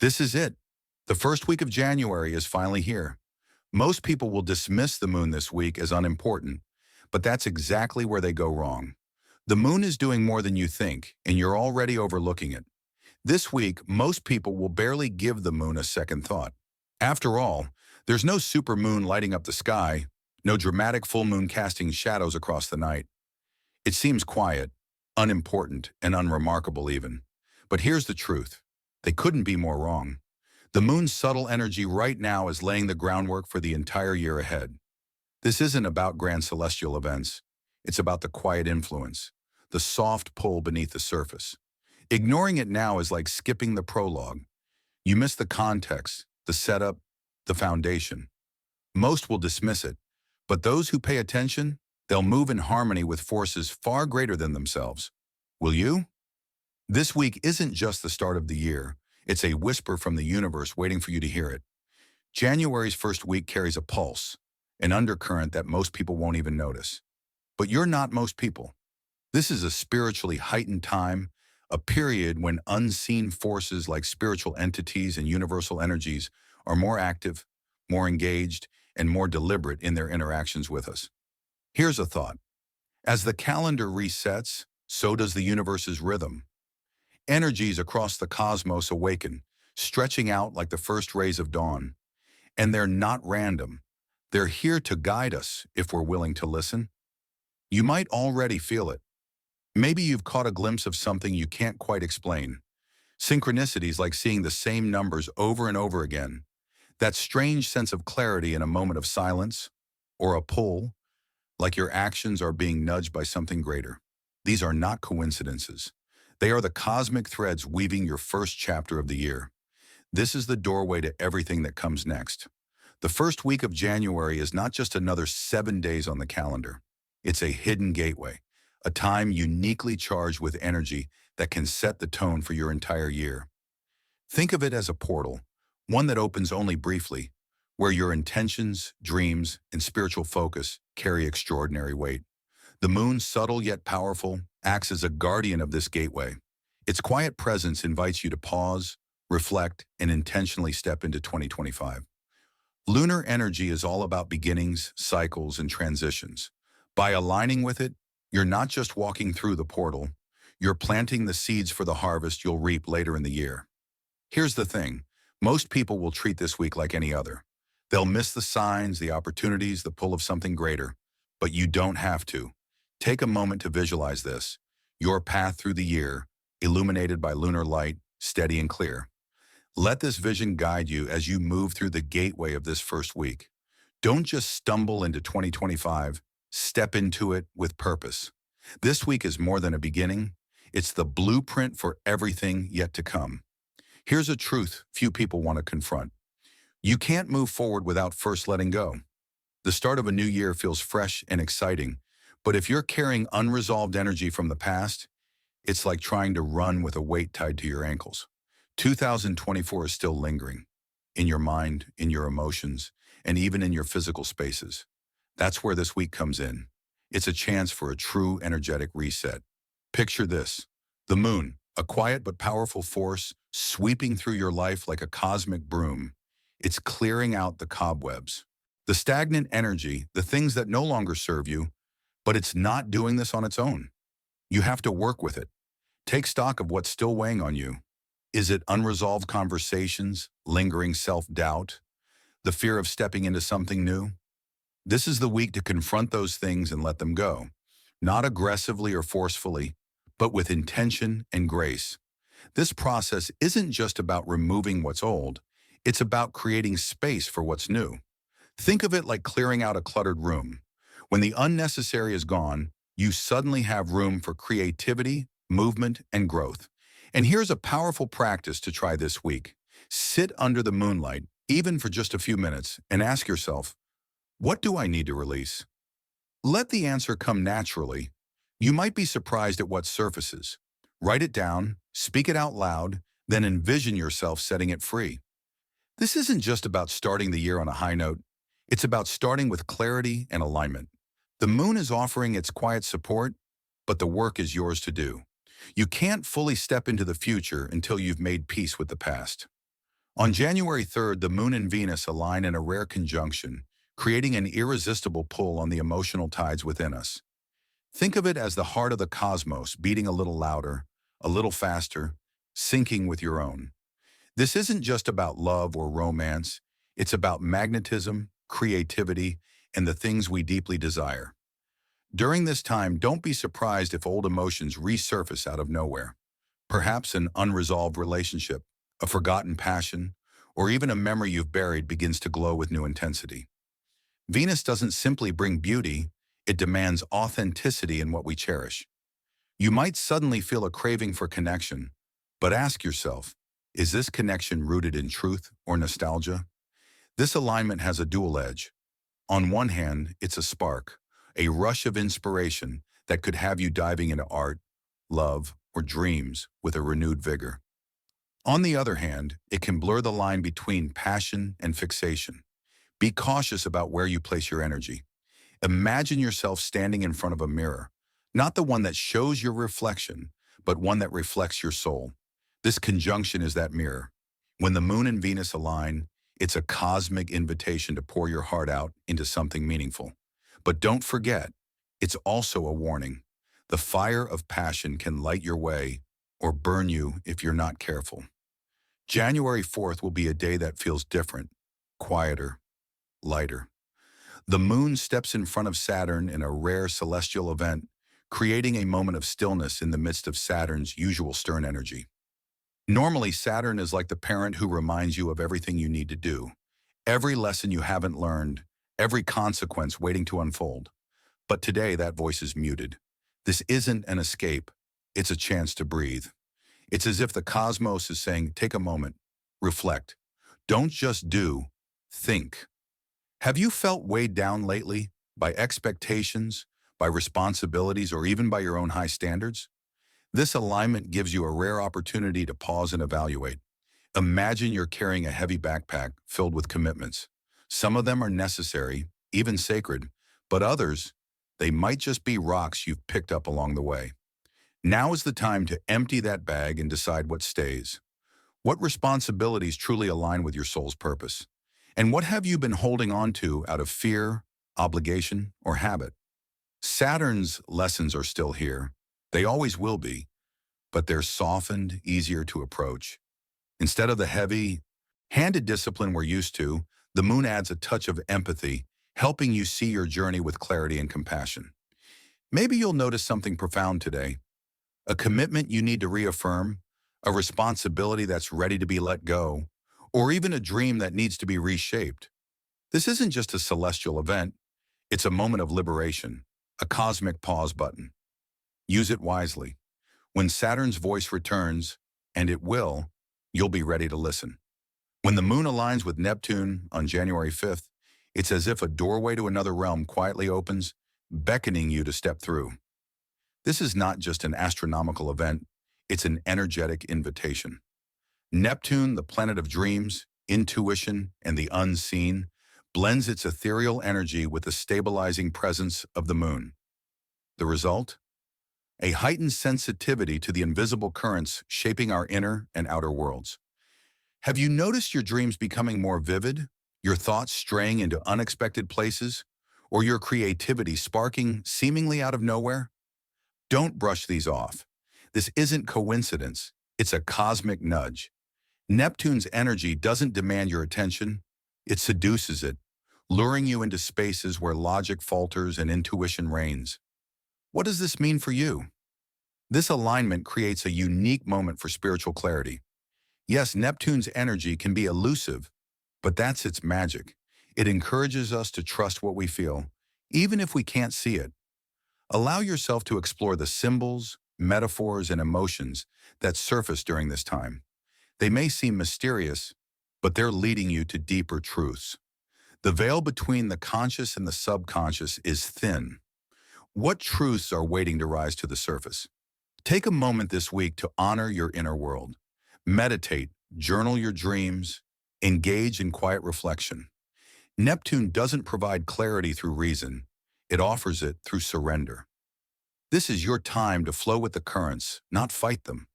This is it. The first week of January is finally here. Most people will dismiss the moon this week as unimportant, but that's exactly where they go wrong. The moon is doing more than you think, and you're already overlooking it. This week, most people will barely give the moon a second thought. After all, there's no super moon lighting up the sky, no dramatic full moon casting shadows across the night. It seems quiet, unimportant, and unremarkable even. But here's the truth. They couldn't be more wrong. The moon's subtle energy right now is laying the groundwork for the entire year ahead. This isn't about grand celestial events. It's about the quiet influence, the soft pull beneath the surface. Ignoring it now is like skipping the prologue. You miss the context, the setup, the foundation. Most will dismiss it, but those who pay attention, they'll move in harmony with forces far greater than themselves. Will you? This week isn't just the start of the year. It's a whisper from the universe waiting for you to hear it. January's first week carries a pulse, an undercurrent that most people won't even notice. But you're not most people. This is a spiritually heightened time, a period when unseen forces like spiritual entities and universal energies are more active, more engaged, and more deliberate in their interactions with us. Here's a thought. As the calendar resets, so does the universe's rhythm. Energies across the cosmos awaken, stretching out like the first rays of dawn. And they're not random. They're here to guide us if we're willing to listen. You might already feel it. Maybe you've caught a glimpse of something you can't quite explain. Synchronicities like seeing the same numbers over and over again. That strange sense of clarity in a moment of silence, or a pull, like your actions are being nudged by something greater. These are not coincidences. They are the cosmic threads weaving your first chapter of the year. This is the doorway to everything that comes next. The first week of January is not just another 7 days on the calendar. It's a hidden gateway, a time uniquely charged with energy that can set the tone for your entire year. Think of it as a portal, one that opens only briefly, where your intentions, dreams, and spiritual focus carry extraordinary weight. The moon, subtle yet powerful, acts as a guardian of this gateway. Its quiet presence invites you to pause, reflect, and intentionally step into 2025. Lunar energy is all about beginnings, cycles, and transitions. By aligning with it, you're not just walking through the portal, you're planting the seeds for the harvest you'll reap later in the year. Here's the thing. Most people will treat this week like any other. They'll miss the signs, the opportunities, the pull of something greater. But you don't have to. Take a moment to visualize this. Your path through the year, illuminated by lunar light, steady and clear. Let this vision guide you as you move through the gateway of this first week. Don't just stumble into 2025. Step into it with purpose. This week is more than a beginning. It's the blueprint for everything yet to come. Here's a truth few people want to confront. You can't move forward without first letting go. The start of a new year feels fresh and exciting, but if you're carrying unresolved energy from the past, it's like trying to run with a weight tied to your ankles. 2024 is still lingering, in your mind, in your emotions, and even in your physical spaces. That's where this week comes in. It's a chance for a true energetic reset. Picture this. The moon, a quiet but powerful force, sweeping through your life like a cosmic broom. It's clearing out the cobwebs. The stagnant energy, the things that no longer serve you, but it's not doing this on its own. You have to work with it. Take stock of what's still weighing on you. Is it unresolved conversations, lingering self-doubt, the fear of stepping into something new? This is the week to confront those things and let them go, not aggressively or forcefully, but with intention and grace. This process isn't just about removing what's old, it's about creating space for what's new. Think of it like clearing out a cluttered room. When the unnecessary is gone, you suddenly have room for creativity, movement, and growth. And here's a powerful practice to try this week. Sit under the moonlight, even for just a few minutes, and ask yourself, what do I need to release? Let the answer come naturally. You might be surprised at what surfaces. Write it down, speak it out loud, then envision yourself setting it free. This isn't just about starting the year on a high note. It's about starting with clarity and alignment. The moon is offering its quiet support, but the work is yours to do. You can't fully step into the future until you've made peace with the past. On January 3rd, the Moon and Venus align in a rare conjunction, creating an irresistible pull on the emotional tides within us. Think of it as the heart of the cosmos beating a little louder, a little faster, syncing with your own. This isn't just about love or romance, it's about magnetism, creativity, and the things we deeply desire. During this time, don't be surprised if old emotions resurface out of nowhere. Perhaps an unresolved relationship, a forgotten passion, or even a memory you've buried begins to glow with new intensity. Venus doesn't simply bring beauty, it demands authenticity in what we cherish. You might suddenly feel a craving for connection, but ask yourself, is this connection rooted in truth or nostalgia? This alignment has a dual edge. On one hand, it's a spark, a rush of inspiration that could have you diving into art, love, or dreams with a renewed vigor. On the other hand, it can blur the line between passion and fixation. Be cautious about where you place your energy. Imagine yourself standing in front of a mirror, not the one that shows your reflection, but one that reflects your soul. This conjunction is that mirror. When the Moon and Venus align, it's a cosmic invitation to pour your heart out into something meaningful. But don't forget, it's also a warning. The fire of passion can light your way or burn you if you're not careful. January 4th will be a day that feels different, quieter, lighter. The Moon steps in front of Saturn in a rare celestial event, creating a moment of stillness in the midst of Saturn's usual stern energy. Normally, Saturn is like the parent who reminds you of everything you need to do, every lesson you haven't learned, every consequence waiting to unfold. But today, that voice is muted. This isn't an escape, it's a chance to breathe. It's as if the cosmos is saying, take a moment, reflect. Don't just do, think. Have you felt weighed down lately by expectations, by responsibilities, or even by your own high standards? This alignment gives you a rare opportunity to pause and evaluate. Imagine you're carrying a heavy backpack filled with commitments. Some of them are necessary, even sacred, but others, they might just be rocks you've picked up along the way. Now is the time to empty that bag and decide what stays. What responsibilities truly align with your soul's purpose? And what have you been holding on to out of fear, obligation, or habit? Saturn's lessons are still here. They always will be, but they're softened, easier to approach. Instead of the heavy, handed discipline we're used to, the Moon adds a touch of empathy, helping you see your journey with clarity and compassion. Maybe you'll notice something profound today, a commitment you need to reaffirm, a responsibility that's ready to be let go, or even a dream that needs to be reshaped. This isn't just a celestial event, it's a moment of liberation, a cosmic pause button. Use it wisely. When Saturn's voice returns, and it will, you'll be ready to listen. When the Moon aligns with Neptune on January 5th, it's as if a doorway to another realm quietly opens, beckoning you to step through. This is not just an astronomical event, it's an energetic invitation. Neptune, the planet of dreams, intuition, and the unseen, blends its ethereal energy with the stabilizing presence of the Moon. The result? A heightened sensitivity to the invisible currents shaping our inner and outer worlds. Have you noticed your dreams becoming more vivid, your thoughts straying into unexpected places, or your creativity sparking seemingly out of nowhere? Don't brush these off. This isn't coincidence, it's a cosmic nudge. Neptune's energy doesn't demand your attention, it seduces it, luring you into spaces where logic falters and intuition reigns. What does this mean for you? This alignment creates a unique moment for spiritual clarity. Yes, Neptune's energy can be elusive, but that's its magic. It encourages us to trust what we feel, even if we can't see it. Allow yourself to explore the symbols, metaphors, and emotions that surface during this time. They may seem mysterious, but they're leading you to deeper truths. The veil between the conscious and the subconscious is thin. What truths are waiting to rise to the surface? Take a moment this week to honor your inner world. Meditate, journal your dreams, engage in quiet reflection. Neptune doesn't provide clarity through reason, it offers it through surrender. This is your time to flow with the currents, not fight them.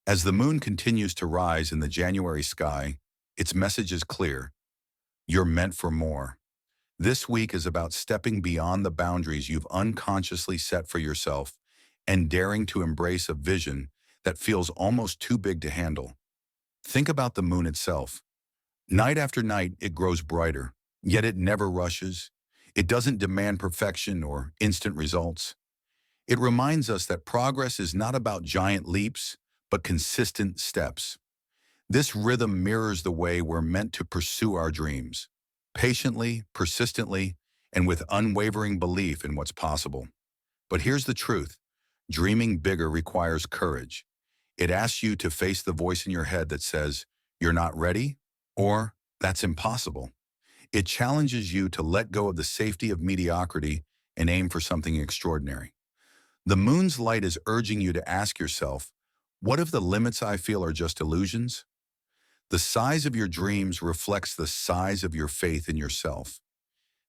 As the Moon continues to rise in the January sky, Its message is clear. You're meant for more. This week is about stepping beyond the boundaries you've unconsciously set for yourself and daring to embrace a vision that feels almost too big to handle. Think about the moon itself. Night after night, it grows brighter, yet it never rushes. It doesn't demand perfection or instant results. It reminds us that progress is not about giant leaps, but consistent steps. This rhythm mirrors the way we're meant to pursue our dreams, patiently, persistently, and with unwavering belief in what's possible. But here's the truth. Dreaming bigger requires courage. It asks you to face the voice in your head that says, "You're not ready," or "That's impossible." It challenges you to let go of the safety of mediocrity and aim for something extraordinary. The moon's light is urging you to ask yourself, what if the limits I feel are just illusions? The size of your dreams reflects the size of your faith in yourself.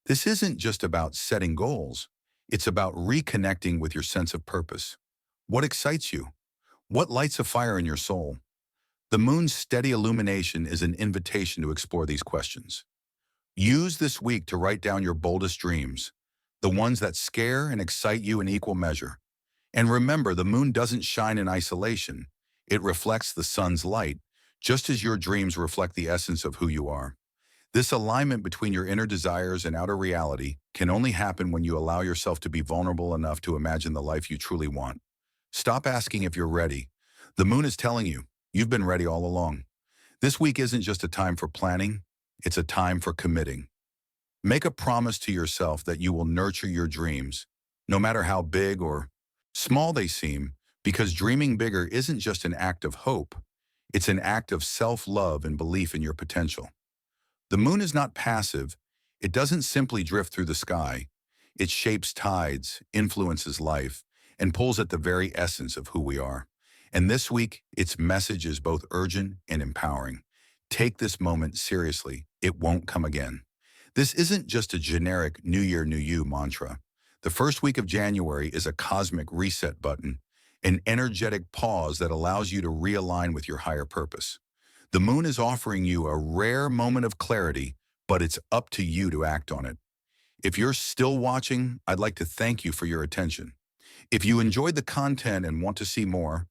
This isn't just about setting goals. It's about reconnecting with your sense of purpose. What excites you? What lights a fire in your soul? The moon's steady illumination is an invitation to explore these questions. Use this week to write down your boldest dreams, the ones that scare and excite you in equal measure. And remember, the moon doesn't shine in isolation. It reflects the sun's light, just as your dreams reflect the essence of who you are. This alignment between your inner desires and outer reality can only happen when you allow yourself to be vulnerable enough to imagine the life you truly want. Stop asking if you're ready. The moon is telling you, you've been ready all along. This week isn't just a time for planning, it's a time for committing. Make a promise to yourself that you will nurture your dreams, no matter how big or small they seem, because dreaming bigger isn't just an act of hope, it's an act of self-love and belief in your potential. The moon is not passive. It doesn't simply drift through the sky. It shapes tides, influences life, and pulls at the very essence of who we are. And this week, its message is both urgent and empowering. Take this moment seriously. It won't come again. This isn't just a generic New Year, New You mantra. The first week of January is a cosmic reset button, an energetic pause that allows you to realign with your higher purpose. The moon is offering you a rare moment of clarity, but it's up to you to act on it. If you're still watching, I'd like to thank you for your attention. If you enjoyed the content and want to see more,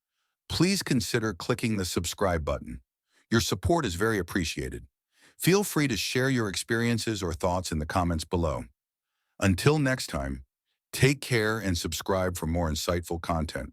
please consider clicking the subscribe button. Your support is very appreciated. Feel free to share your experiences or thoughts in the comments below. Until next time, take care and subscribe for more insightful content.